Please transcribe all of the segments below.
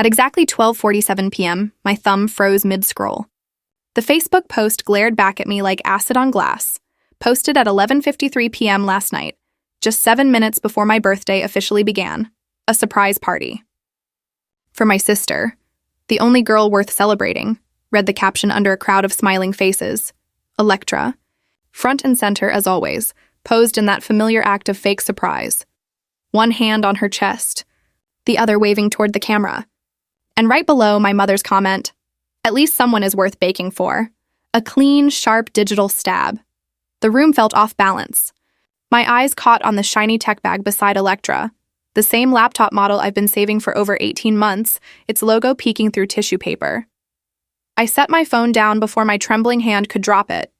At exactly 12:47 p.m., my thumb froze mid-scroll. The Facebook post glared back at me like acid on glass, posted at 11:53 p.m. last night, just 7 minutes before my birthday officially began. A surprise party. For my sister, the only girl worth celebrating, read the caption under a crowd of smiling faces. Electra, front and center as always, posed in that familiar act of fake surprise. One hand on her chest, the other waving toward the camera. And right below, my mother's comment, "At least someone is worth baking for." A clean, sharp digital stab. The room felt off balance. My eyes caught on the shiny tech bag beside Electra, the same laptop model I've been saving for over 18 months, its logo peeking through tissue paper. I set my phone down before my trembling hand could drop it.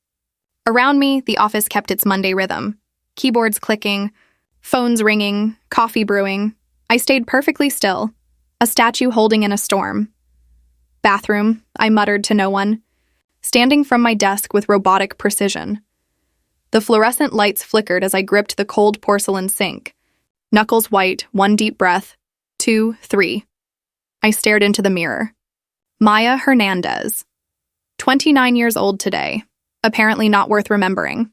Around me, the office kept its Monday rhythm. Keyboards clicking, phones ringing, coffee brewing. I stayed perfectly still, a statue holding in a storm. Bathroom, I muttered to no one, standing from my desk with robotic precision. The fluorescent lights flickered as I gripped the cold porcelain sink. Knuckles white, one deep breath, 2, 3. I stared into the mirror. Maya Hernandez. 29 years old today, apparently not worth remembering.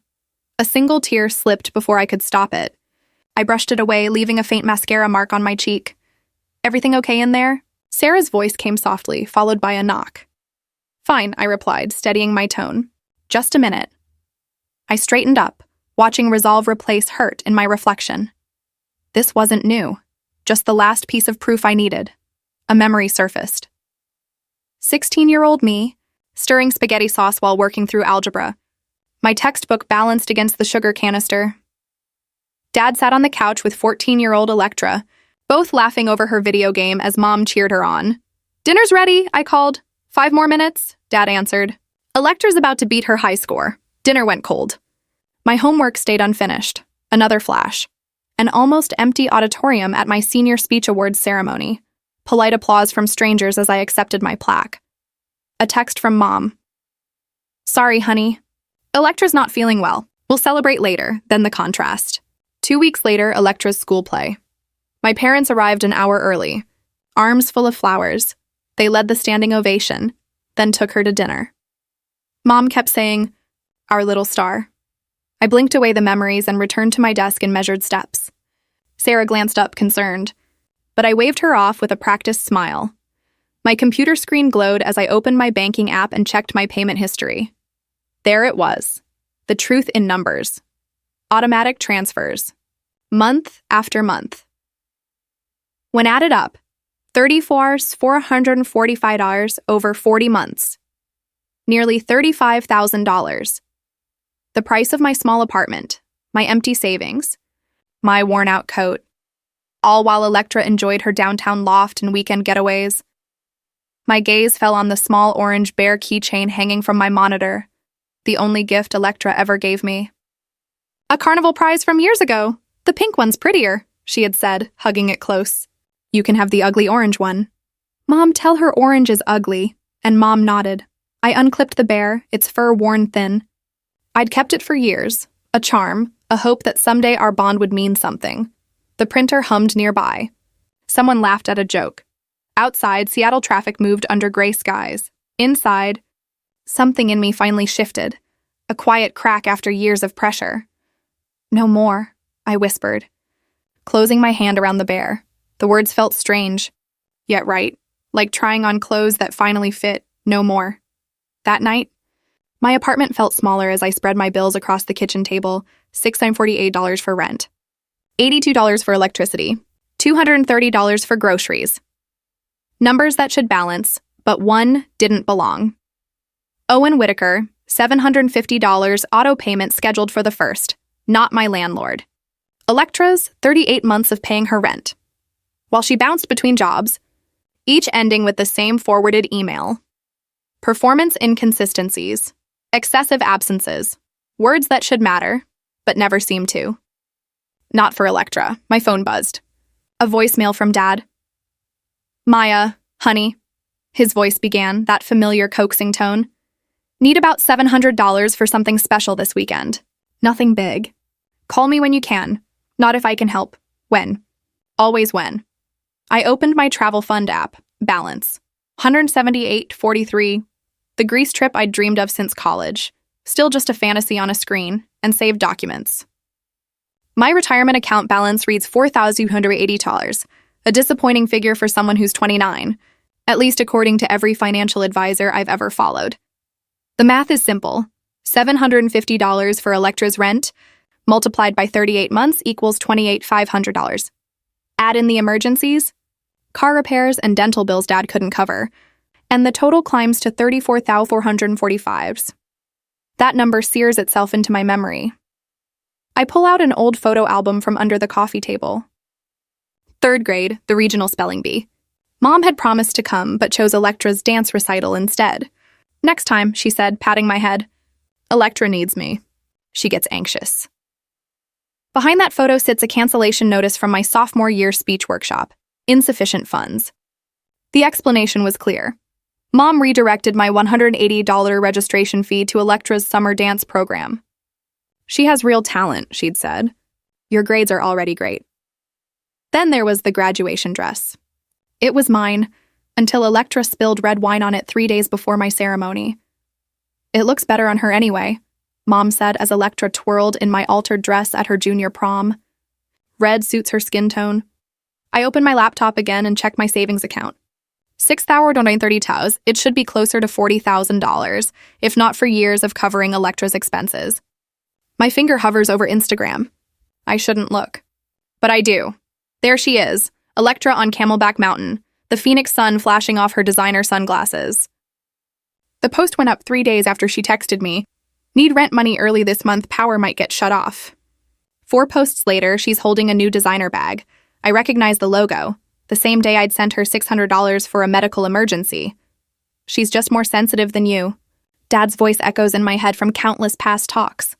A single tear slipped before I could stop it. I brushed it away, leaving a faint mascara mark on my cheek. "Everything okay in there?" Sarah's voice came softly, followed by a knock. "Fine," I replied, steadying my tone. "Just a minute." I straightened up, watching resolve replace hurt in my reflection. This wasn't new, just the last piece of proof I needed. A memory surfaced. 16-year-old me, stirring spaghetti sauce while working through algebra. My textbook balanced against the sugar canister. Dad sat on the couch with 14-year-old Electra, both laughing over her video game as Mom cheered her on. "Dinner's ready," I called. "5 more minutes," Dad answered. Electra's about to beat her high score. Dinner went cold. My homework stayed unfinished. Another flash. An almost empty auditorium at my senior speech awards ceremony. Polite applause from strangers as I accepted my plaque. A text from Mom. "Sorry, honey. Electra's not feeling well. We'll celebrate later," then the contrast. 2 weeks later, Electra's school play. My parents arrived an hour early, arms full of flowers. They led the standing ovation, then took her to dinner. Mom kept saying, "Our little star." I blinked away the memories and returned to my desk in measured steps. Sarah glanced up, concerned, but I waved her off with a practiced smile. My computer screen glowed as I opened my banking app and checked my payment history. There it was, the truth in numbers. Automatic transfers, month after month. When added up, $34,445 over 40 months. Nearly $35,000. The price of my small apartment, my empty savings, my worn-out coat, all while Electra enjoyed her downtown loft and weekend getaways. My gaze fell on the small orange bear keychain hanging from my monitor, the only gift Electra ever gave me. "A carnival prize from years ago. The pink one's prettier," she had said, hugging it close. "You can have the ugly orange one." "Mom, tell her orange is ugly," and Mom nodded. I unclipped the bear, its fur worn thin. I'd kept it for years, a charm, a hope that someday our bond would mean something. The printer hummed nearby. Someone laughed at a joke. Outside, Seattle traffic moved under gray skies. Inside, something in me finally shifted, a quiet crack after years of pressure. "No more," I whispered, closing my hand around the bear. The words felt strange, yet right, like trying on clothes that finally fit. No more. That night, my apartment felt smaller as I spread my bills across the kitchen table, $648 for rent, $82 for electricity, $230 for groceries. Numbers that should balance, but one didn't belong. Owen Whitaker, $750 auto payment scheduled for the 1st, not my landlord. Electra's 38 months of paying her rent. While she bounced between jobs, each ending with the same forwarded email. Performance inconsistencies, excessive absences, words that should matter, but never seem to. Not for Electra. My phone buzzed. A voicemail from Dad. "Maya, honey," his voice began, that familiar coaxing tone. "Need about $700 for something special this weekend. Nothing big. Call me when you can. Not if I can help. When. Always when." I opened my travel fund app, Balance. 178.43. The Greece trip I'd dreamed of since college. Still just a fantasy on a screen, and saved documents. My retirement account balance reads $4,280, a disappointing figure for someone who's 29, at least according to every financial advisor I've ever followed. The math is simple. $750 for Electra's rent, multiplied by 38 months equals $28,500. Add in the emergencies, car repairs, and dental bills Dad couldn't cover, and the total climbs to $34,445. That number sears itself into my memory. I pull out an old photo album from under the coffee table. 3rd grade, the regional spelling bee. Mom had promised to come, but chose Electra's dance recital instead. Next time, she said, patting my head. Electra needs me. She gets anxious. Behind that photo sits a cancellation notice from my sophomore year speech workshop. Insufficient funds. The explanation was clear. Mom redirected my $180 registration fee to Electra's summer dance program. She has real talent, she'd said. Your grades are already great. Then there was the graduation dress. It was mine, until Electra spilled red wine on it 3 days before my ceremony. It looks better on her anyway, Mom said as Electra twirled in my altered dress at her junior prom. Red suits her skin tone. I opened my laptop again and checked my savings account. 6,930 taus, it should be closer to $40,000, if not for years of covering Electra's expenses. My finger hovers over Instagram. I shouldn't look. But I do. There she is, Electra on Camelback Mountain, the Phoenix sun flashing off her designer sunglasses. The post went up 3 days after she texted me, "Need rent money early this month, power might get shut off." 4 posts later, she's holding a new designer bag. I recognize the logo, the same day I'd sent her $600 for a medical emergency. She's just more sensitive than you. Dad's voice echoes in my head from countless past talks.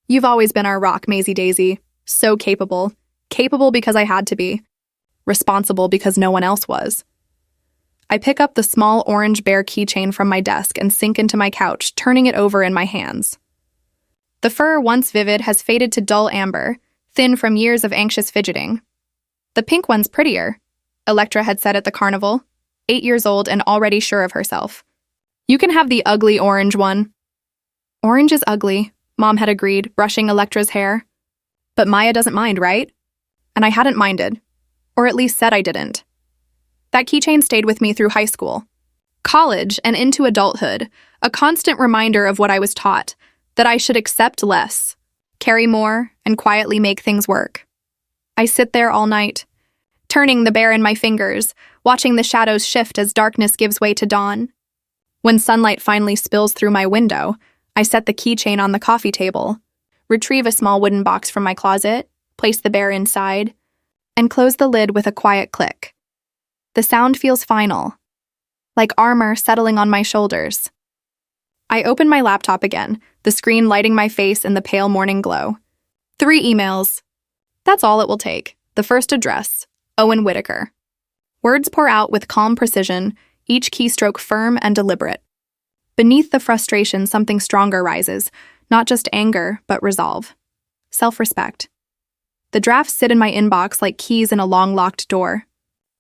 You've always been our rock, Maisie Daisy. So capable. Capable because I had to be. Responsible because no one else was. I pick up the small orange bear keychain from my desk and sink into my couch, turning it over in my hands. The fur, once vivid, has faded to dull amber, thin from years of anxious fidgeting. The pink one's prettier, Electra had said at the carnival, 8 years old and already sure of herself. You can have the ugly orange one. Orange is ugly, Mom had agreed, brushing Electra's hair. But Maya doesn't mind, right? And I hadn't minded. Or at least said I didn't. That keychain stayed with me through high school, college, and into adulthood, a constant reminder of what I was taught, that I should accept less, carry more, and quietly make things work. I sit there all night, turning the bear in my fingers, watching the shadows shift as darkness gives way to dawn. When sunlight finally spills through my window, I set the keychain on the coffee table, retrieve a small wooden box from my closet, place the bear inside, and close the lid with a quiet click. The sound feels final, like armor settling on my shoulders. I open my laptop again, the screen lighting my face in the pale morning glow. 3 emails. That's all it will take. The first address, Owen Whitaker. Words pour out with calm precision, each keystroke firm and deliberate. Beneath the frustration, something stronger rises, not just anger, but resolve. Self-respect. The drafts sit in my inbox like keys in a long-locked door.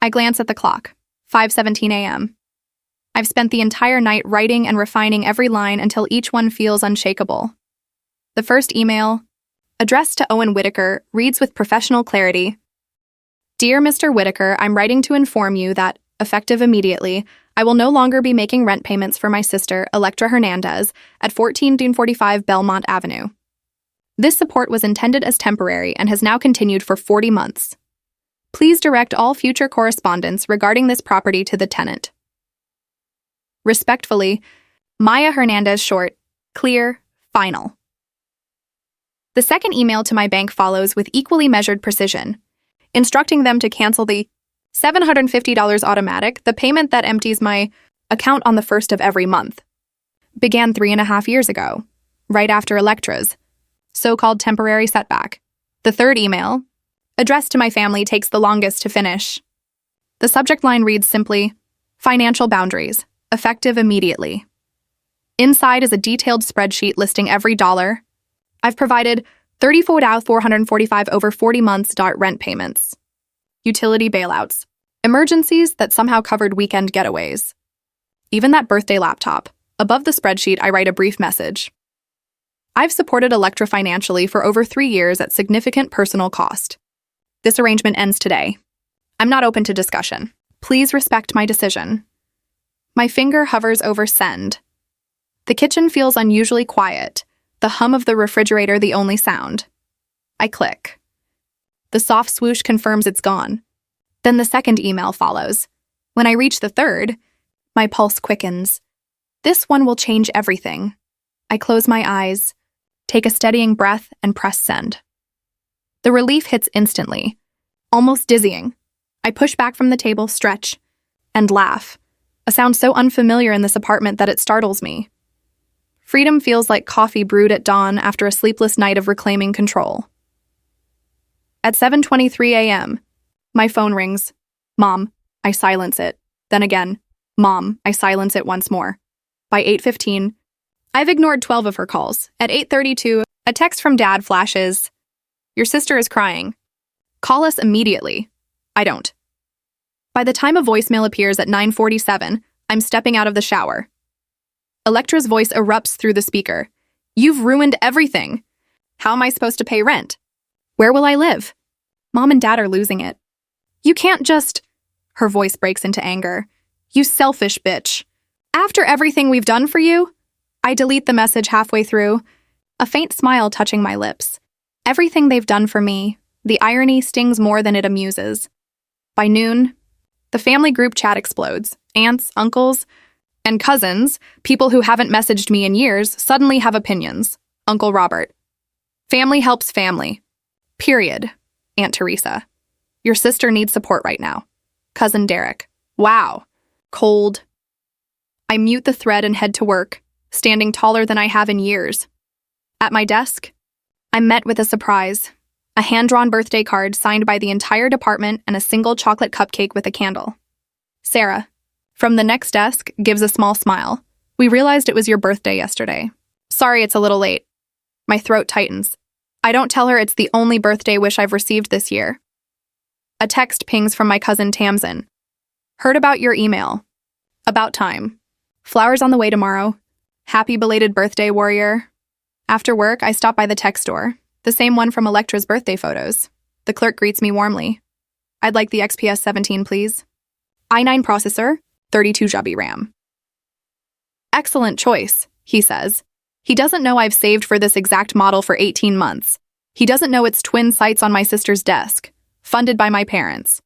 I glance at the clock, 5:17 a.m. I've spent the entire night writing and refining every line until each one feels unshakable. The first email, addressed to Owen Whitaker, reads with professional clarity. Dear Mr. Whitaker, I'm writing to inform you that, effective immediately, I will no longer be making rent payments for my sister, Electra Hernandez, at 14 Dune 45 Belmont Avenue. This support was intended as temporary and has now continued for 40 months. Please direct all future correspondence regarding this property to the tenant. Respectfully, Maya Hernandez Short, clear, final. The second email to my bank follows with equally measured precision, instructing them to cancel the $750 automatic, the payment that empties my account on the 1st of every month. Began 3.5 years ago, right after Electra's so-called temporary setback. The third email, addressed to my family, takes the longest to finish. The subject line reads simply, Financial Boundaries, effective immediately. Inside is a detailed spreadsheet listing every dollar. I've provided $34,445 over 40 months rent payments. Utility bailouts, Emergencies that somehow covered weekend getaways. Even that birthday laptop. Above the spreadsheet, I write a brief message. I've supported Electra financially for over 3 years at significant personal cost. This arrangement ends today. I'm not open to discussion. Please respect my decision. My finger hovers over send. The kitchen feels unusually quiet, the hum of the refrigerator the only sound. I click. The soft swoosh confirms it's gone. Then the second email follows. When I reach the third, my pulse quickens. This one will change everything. I close my eyes, take a steadying breath, and press send. The relief hits instantly, almost dizzying. I push back from the table, stretch, and laugh, a sound so unfamiliar in this apartment that it startles me. Freedom feels like coffee brewed at dawn after a sleepless night of reclaiming control. At 7:23 a.m., my phone rings. Mom, I silence it. Then again, Mom, I silence it once more. By 8:15, I've ignored 12 of her calls. At 8:32, a text from Dad flashes. Your sister is crying. Call us immediately. I don't. By the time a voicemail appears at 9:47, I'm stepping out of the shower. Electra's voice erupts through the speaker. You've ruined everything. How am I supposed to pay rent? Where will I live? Mom and Dad are losing it. You can't just... Her voice breaks into anger. You selfish bitch. After everything we've done for you? I delete the message halfway through, a faint smile touching my lips. Everything they've done for me, the irony stings more than it amuses. By noon, the family group chat explodes. Aunts, uncles, and cousins, people who haven't messaged me in years, suddenly have opinions. Uncle Robert. Family helps family. Period. Aunt Teresa. Your sister needs support right now. Cousin Derek. Wow. Cold. I mute the thread and head to work, standing taller than I have in years. At my desk, I'm met with a surprise. A hand-drawn birthday card signed by the entire department and a single chocolate cupcake with a candle. Sarah, from the next desk, gives a small smile. We realized it was your birthday yesterday. Sorry it's a little late. My throat tightens. I don't tell her it's the only birthday wish I've received this year. A text pings from my cousin Tamsin. Heard about your email. About time. Flowers on the way tomorrow. Happy belated birthday, warrior. After work, I stop by the tech store, the same one from Electra's birthday photos. The clerk greets me warmly. I'd like the XPS 17, please. i9 processor, 32 GB RAM. Excellent choice, he says. He doesn't know I've saved for this exact model for 18 months. He doesn't know it's twin sites on my sister's desk, funded by my parents.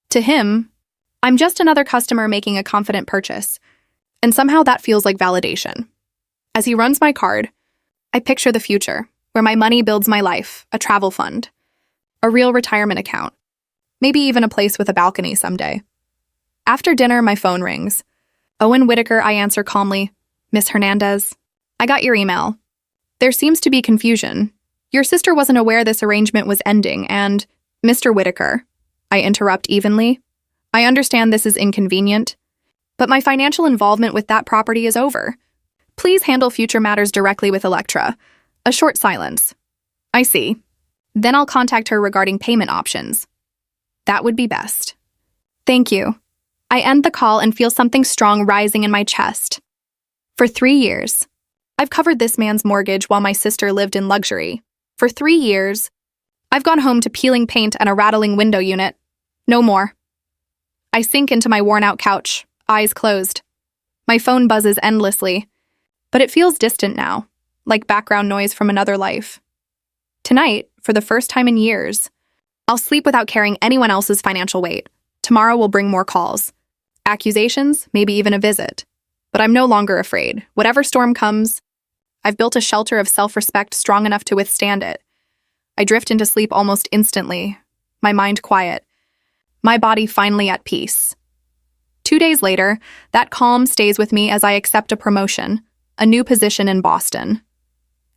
To him, I'm just another customer making a confident purchase, and somehow that feels like validation. As he runs my card, I picture the future, where my money builds my life, a travel fund, a real retirement account, maybe even a place with a balcony someday. After dinner, my phone rings. Owen Whitaker, I answer calmly. Miss Hernandez, I got your email. There seems to be confusion. Your sister wasn't aware this arrangement was ending, and Mr. Whitaker, I interrupt evenly. I understand this is inconvenient, but my financial involvement with that property is over. Please handle future matters directly with Electra. A short silence. I see. Then I'll contact her regarding payment options. That would be best. Thank you. I end the call and feel something strong rising in my chest. For 3 years, I've covered this man's mortgage while my sister lived in luxury. For 3 years, I've gone home to peeling paint and a rattling window unit. No more. I sink into my worn-out couch, eyes closed. My phone buzzes endlessly, but it feels distant now, like background noise from another life. Tonight, for the first time in years, I'll sleep without carrying anyone else's financial weight. Tomorrow will bring more calls. Accusations, maybe even a visit. But I'm no longer afraid. Whatever storm comes, I've built a shelter of self-respect strong enough to withstand it. I drift into sleep almost instantly, my mind quiet, my body finally at peace. 2 days later, that calm stays with me as I accept a promotion, a new position in Boston.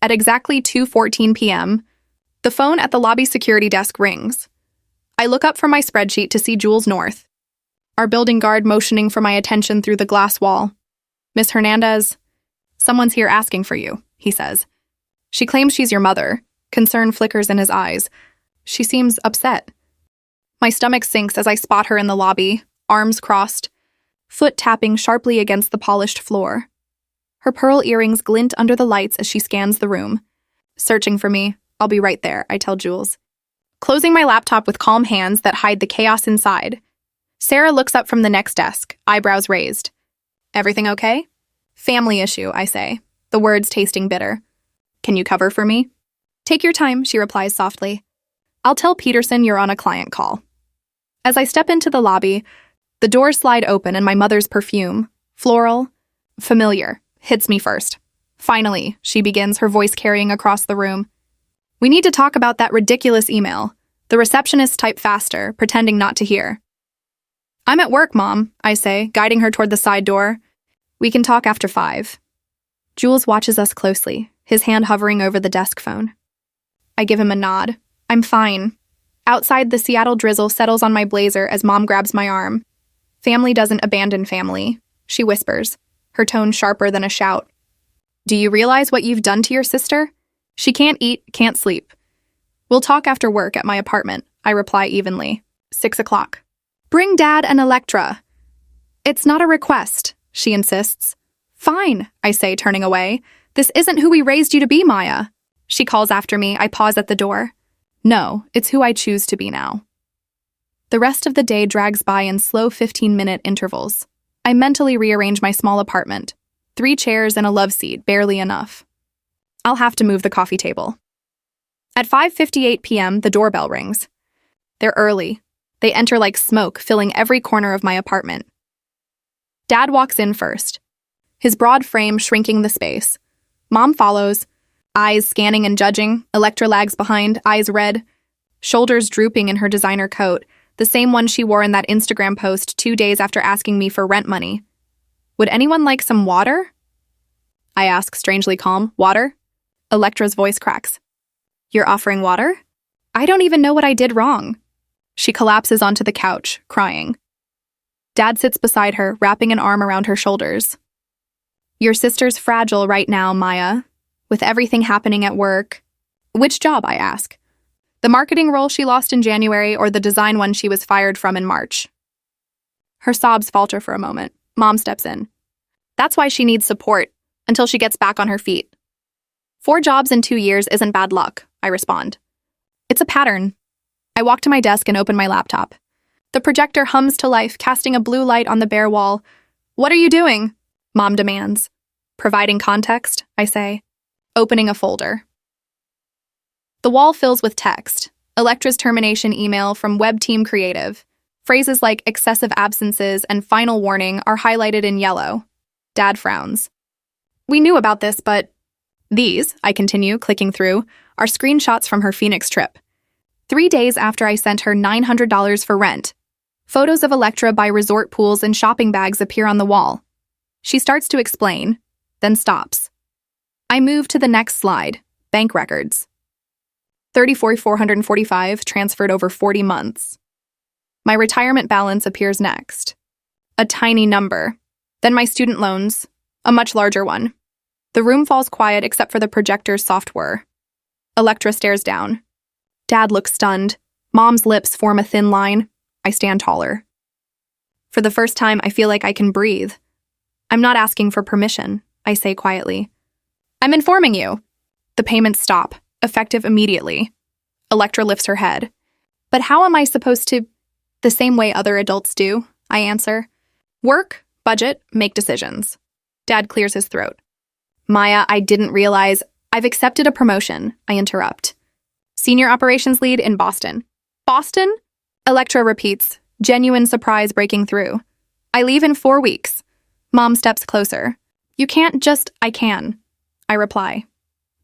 At exactly 2:14 p.m., the phone at the lobby security desk rings. I look up from my spreadsheet to see Jules North, our building guard motioning for my attention through the glass wall. Miss Hernandez, someone's here asking for you, he says. She claims she's your mother. Concern flickers in his eyes. She seems upset. My stomach sinks as I spot her in the lobby, arms crossed, foot tapping sharply against the polished floor. Her pearl earrings glint under the lights as she scans the room. Searching for me. I'll be right there, I tell Jules. Closing my laptop with calm hands that hide the chaos inside, Sarah looks up from the next desk, eyebrows raised. Everything okay? Family issue, I say, the words tasting bitter. Can you cover for me? Take your time, she replies softly. I'll tell Peterson you're on a client call. As I step into the lobby, the doors slide open and my mother's perfume, floral, familiar, hits me first. Finally, she begins, her voice carrying across the room. We need to talk about that ridiculous email. The receptionist typed faster, pretending not to hear. I'm at work, Mom, I say, guiding her toward the side door. We can talk after 5. Jules watches us closely, his hand hovering over the desk phone. I give him a nod. I'm fine. Outside, the Seattle drizzle settles on my blazer as Mom grabs my arm. Family doesn't abandon family, she whispers, her tone sharper than a shout. Do you realize what you've done to your sister? She can't eat, can't sleep. We'll talk after work at my apartment, I reply evenly. 6 o'clock. Bring Dad and Electra. It's not a request, she insists. Fine, I say, turning away. This isn't who we raised you to be, Maya. She calls after me. I pause at the door. No, it's who I choose to be now. The rest of the day drags by in slow 15-minute intervals. I mentally rearrange my small apartment. 3 chairs and a love seat, barely enough. I'll have to move the coffee table. At 5:58 p.m., the doorbell rings. They're early. They enter like smoke, filling every corner of my apartment. Dad walks in first, his broad frame shrinking the space. Mom follows, eyes scanning and judging. Electra lags behind, eyes red, shoulders drooping in her designer coat, the same one she wore in that Instagram post 2 days after asking me for rent money. Would anyone like some water? I ask, strangely calm. Water? Electra's voice cracks. You're offering water? I don't even know what I did wrong. She collapses onto the couch, crying. Dad sits beside her, wrapping an arm around her shoulders. Your sister's fragile right now, Maya, with everything happening at work. Which job, I ask? The marketing role she lost in January or the design one she was fired from in March? Her sobs falter for a moment. Mom steps in. That's why she needs support, until she gets back on her feet. 4 jobs in 2 years isn't bad luck, I respond. It's a pattern. I walk to my desk and open my laptop. The projector hums to life, casting a blue light on the bare wall. What are you doing? Mom demands. Providing context, I say, opening a folder. The wall fills with text. Electra's termination email from Web Team Creative. Phrases like excessive absences and final warning are highlighted in yellow. Dad frowns. We knew about this, but... These, I continue, clicking through, are screenshots from her Phoenix trip. 3 days after I sent her $900 for rent. Photos of Electra by resort pools and shopping bags appear on the wall. She starts to explain, then stops. I move to the next slide, bank records. $34,445 transferred over 40 months. My retirement balance appears next. A tiny number. Then my student loans, a much larger one. The room falls quiet except for the projector's soft whir. Electra stares down. Dad looks stunned. Mom's lips form a thin line. I stand taller. For the first time, I feel like I can breathe. I'm not asking for permission, I say quietly. I'm informing you. The payments stop, effective immediately. Electra lifts her head. But how am I supposed to... The same way other adults do, I answer. Work, budget, make decisions. Dad clears his throat. Maya, I didn't realize... I've accepted a promotion, I interrupt. Senior operations lead in Boston. Boston? Electra repeats, genuine surprise breaking through. I leave in 4 weeks. Mom steps closer. You can't just... I can. I reply.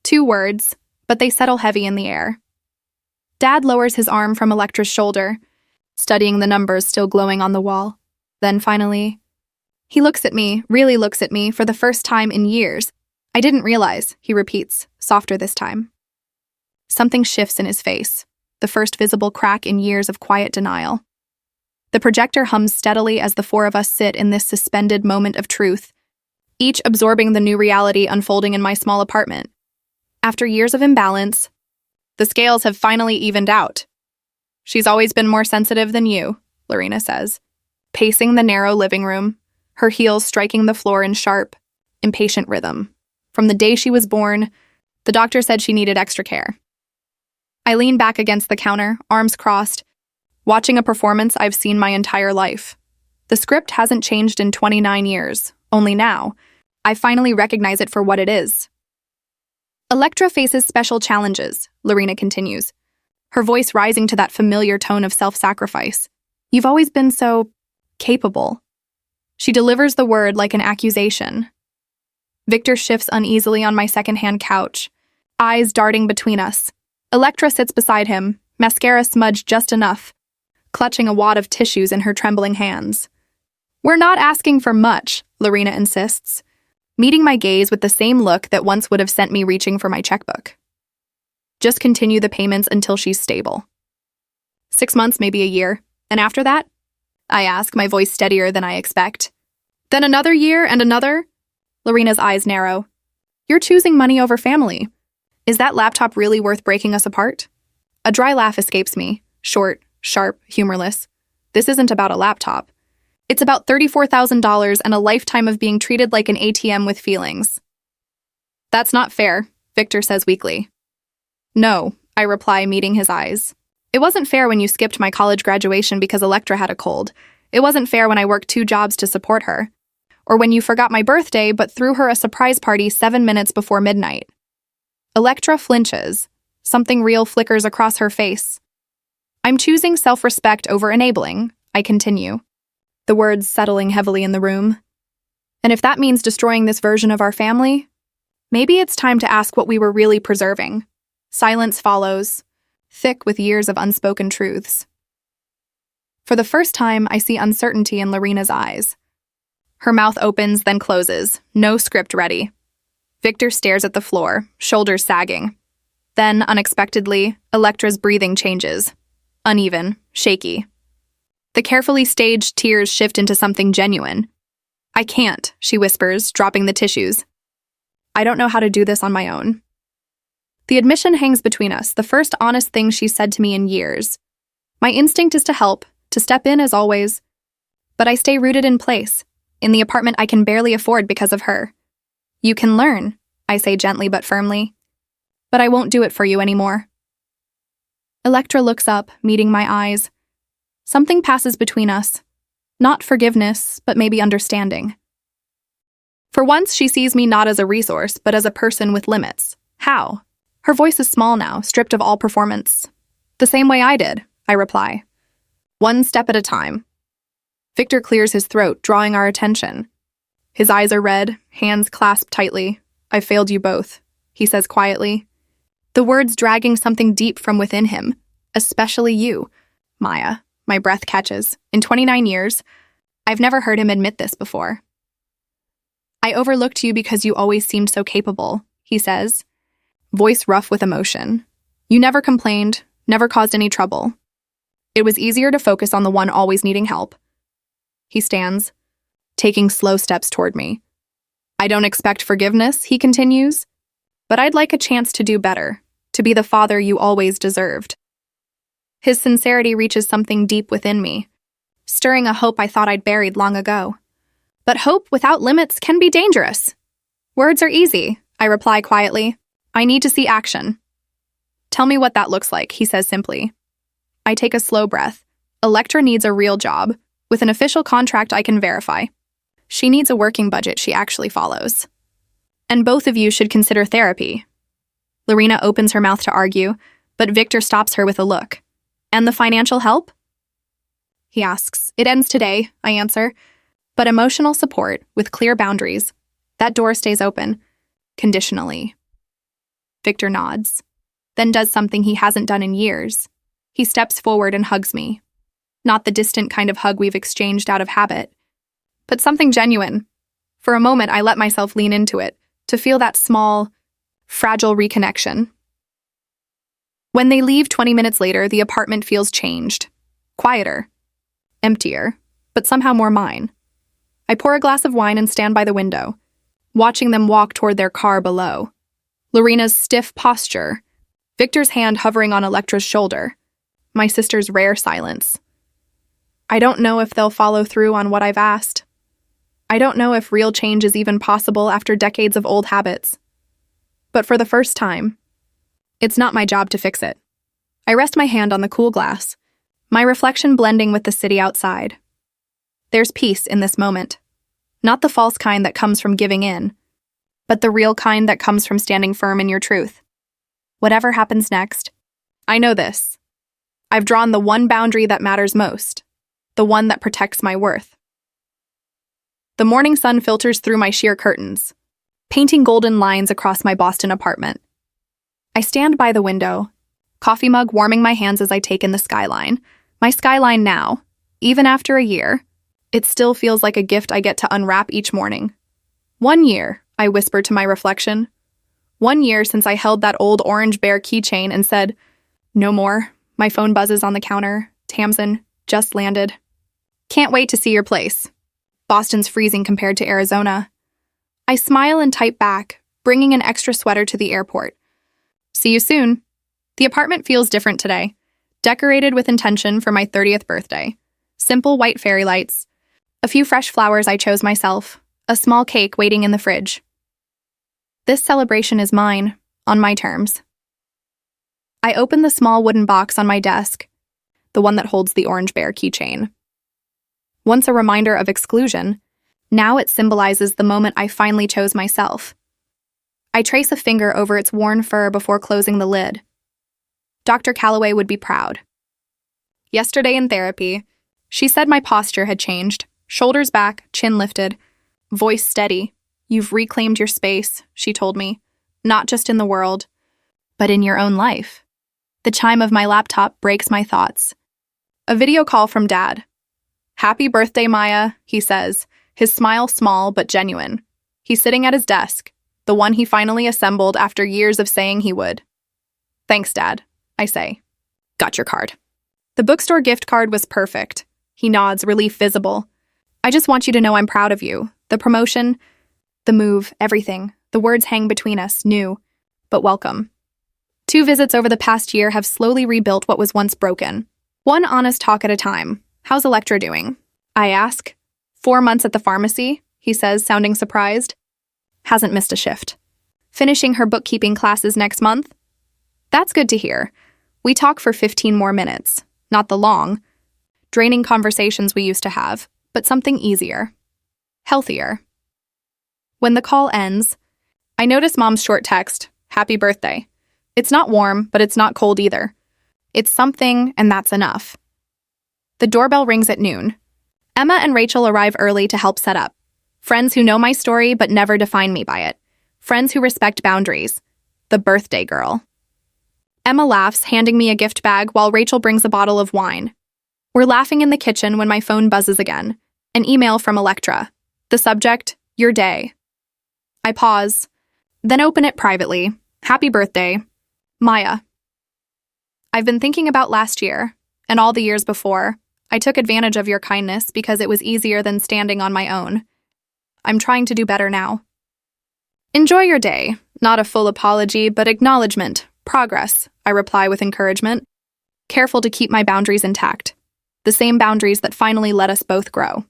2 words, but they settle heavy in the air. Dad lowers his arm from Electra's shoulder, studying the numbers still glowing on the wall. Then finally, he looks at me, really looks at me, for the first time in years. I didn't realize, he repeats, softer this time. Something shifts in his face, the first visible crack in years of quiet denial. The projector hums steadily as the 4 of us sit in this suspended moment of truth, each absorbing the new reality unfolding in my small apartment. After years of imbalance, the scales have finally evened out. She's always been more sensitive than you, Lorena says, pacing the narrow living room, her heels striking the floor in sharp, impatient rhythm. From the day she was born, the doctor said she needed extra care. I lean back against the counter, arms crossed, watching a performance I've seen my entire life. The script hasn't changed in 29 years, only now, I finally recognize it for what it is. Electra faces special challenges, Lorena continues, her voice rising to that familiar tone of self-sacrifice. You've always been so capable. She delivers the word like an accusation. Victor shifts uneasily on my secondhand couch, eyes darting between us. Electra sits beside him, mascara smudged just enough, clutching a wad of tissues in her trembling hands. We're not asking for much, Lorena insists, meeting my gaze with the same look that once would have sent me reaching for my checkbook. Just continue the payments until she's stable. 6 months, maybe a year. And after that? I ask, my voice steadier than I expect. Then another year and another? Lorena's eyes narrow. You're choosing money over family. Is that laptop really worth breaking us apart? A dry laugh escapes me, short, sharp, humorless. This isn't about a laptop. It's about $34,000 and a lifetime of being treated like an ATM with feelings. That's not fair, Victor says weakly. No, I reply, meeting his eyes. It wasn't fair when you skipped my college graduation because Electra had a cold. It wasn't fair when I worked 2 jobs to support her. Or when you forgot my birthday but threw her a surprise party 7 minutes before midnight. Electra flinches. Something real flickers across her face. I'm choosing self-respect over enabling, I continue, the words settling heavily in the room. And if that means destroying this version of our family, maybe it's time to ask what we were really preserving. Silence follows, thick with years of unspoken truths. For the first time, I see uncertainty in Lorena's eyes. Her mouth opens, then closes, no script ready. Victor stares at the floor, shoulders sagging. Then, unexpectedly, Electra's breathing changes. Uneven, shaky. The carefully staged tears shift into something genuine. I can't, she whispers, dropping the tissues. I don't know how to do this on my own. The admission hangs between us, the first honest thing she's said to me in years. My instinct is to help, to step in as always. But I stay rooted in place, in the apartment I can barely afford because of her. You can learn, I say gently but firmly. But I won't do it for you anymore. Electra looks up, meeting my eyes. Something passes between us. Not forgiveness, but maybe understanding. For once, she sees me not as a resource, but as a person with limits. How? Her voice is small now, stripped of all performance. The same way I did, I reply. One step at a time. Victor clears his throat, drawing our attention. His eyes are red, hands clasped tightly. I failed you both, he says quietly. The words dragging something deep from within him. Especially you, Maya. My breath catches. In 29 years, I've never heard him admit this before. I overlooked you because you always seemed so capable, he says, voice rough with emotion. You never complained, never caused any trouble. It was easier to focus on the one always needing help. He stands, taking slow steps toward me. I don't expect forgiveness, he continues, but I'd like a chance to do better, to be the father you always deserved. His sincerity reaches something deep within me, stirring a hope I thought I'd buried long ago. But hope without limits can be dangerous. Words are easy, I reply quietly. I need to see action. Tell me what that looks like, he says simply. I take a slow breath. Electra needs a real job, with an official contract I can verify. She needs a working budget she actually follows. And both of you should consider therapy. Lorena opens her mouth to argue, but Victor stops her with a look. And the financial help? He asks. It ends today, I answer. But emotional support, with clear boundaries. That door stays open, conditionally. Victor nods, then does something he hasn't done in years. He steps forward and hugs me. Not the distant kind of hug we've exchanged out of habit, but something genuine. For a moment, I let myself lean into it, to feel that small, fragile reconnection. When they leave 20 minutes later, the apartment feels changed. Quieter. Emptier, but somehow more mine. I pour a glass of wine and stand by the window, watching them walk toward their car below. Lorena's stiff posture, Victor's hand hovering on Electra's shoulder, my sister's rare silence. I don't know if they'll follow through on what I've asked. I don't know if real change is even possible after decades of old habits. But for the first time, it's not my job to fix it. I rest my hand on the cool glass, my reflection blending with the city outside. There's peace in this moment. Not the false kind that comes from giving in, but the real kind that comes from standing firm in your truth. Whatever happens next, I know this. I've drawn the one boundary that matters most, the one that protects my worth. The morning sun filters through my sheer curtains, painting golden lines across my Boston apartment. I stand by the window, coffee mug warming my hands as I take in the skyline. My skyline now, even after a year, it still feels like a gift I get to unwrap each morning. 1 year, I whisper to my reflection. 1 year since I held that old orange bear keychain and said, "No more." My phone buzzes on the counter. Tamsin, just landed. Can't wait to see your place. Boston's freezing compared to Arizona. I smile and type back, bringing an extra sweater to the airport. See you soon. The apartment feels different today, decorated with intention for my 30th birthday. Simple white fairy lights, a few fresh flowers I chose myself, a small cake waiting in the fridge. This celebration is mine, on my terms. I open the small wooden box on my desk, the one that holds the orange bear keychain. Once a reminder of exclusion, now it symbolizes the moment I finally chose myself. I trace a finger over its worn fur before closing the lid. Dr. Calloway would be proud. Yesterday in therapy, she said my posture had changed, shoulders back, chin lifted, voice steady. You've reclaimed your space, she told me, not just in the world, but in your own life. The chime of my laptop breaks my thoughts. A video call from Dad. "Happy birthday, Maya," he says, his smile small but genuine. He's sitting at his desk, the one he finally assembled after years of saying he would. "Thanks, Dad," I say. "Got your card." The bookstore gift card was perfect. He nods, relief visible. "I just want you to know I'm proud of you. The promotion, the move, everything. The words hang between us, new, but welcome." 2 visits over the past year have slowly rebuilt what was once broken. One honest talk at a time. "How's Electra doing?" I ask. 4 months at the pharmacy, he says, sounding surprised. Hasn't missed a shift. Finishing her bookkeeping classes next month? That's good to hear. We talk for 15 more minutes. Not the long, draining conversations we used to have, but something easier. Healthier. When the call ends, I notice Mom's short text, "Happy birthday." It's not warm, but it's not cold either. It's something, and that's enough. The doorbell rings at noon. Emma and Rachel arrive early to help set up. Friends who know my story but never define me by it. Friends who respect boundaries. The birthday girl. Emma laughs, handing me a gift bag while Rachel brings a bottle of wine. We're laughing in the kitchen when my phone buzzes again. An email from Electra. The subject, "Your day." I pause, then open it privately. "Happy birthday, Maya." I've been thinking about last year, and all the years before. I took advantage of your kindness because it was easier than standing on my own. I'm trying to do better now. Enjoy your day. Not a full apology, but acknowledgement. Progress, I reply with encouragement. Careful to keep my boundaries intact. The same boundaries that finally let us both grow.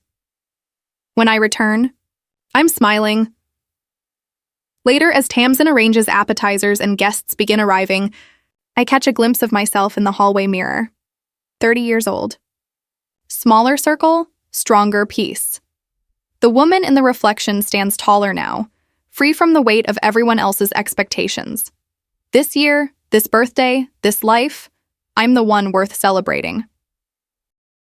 When I return, I'm smiling. Later, as Tamsin arranges appetizers and guests begin arriving, I catch a glimpse of myself in the hallway mirror. 30 years old. Smaller circle, stronger peace. The woman in the reflection stands taller now, free from the weight of everyone else's expectations. This year, this birthday, this life, I'm the one worth celebrating.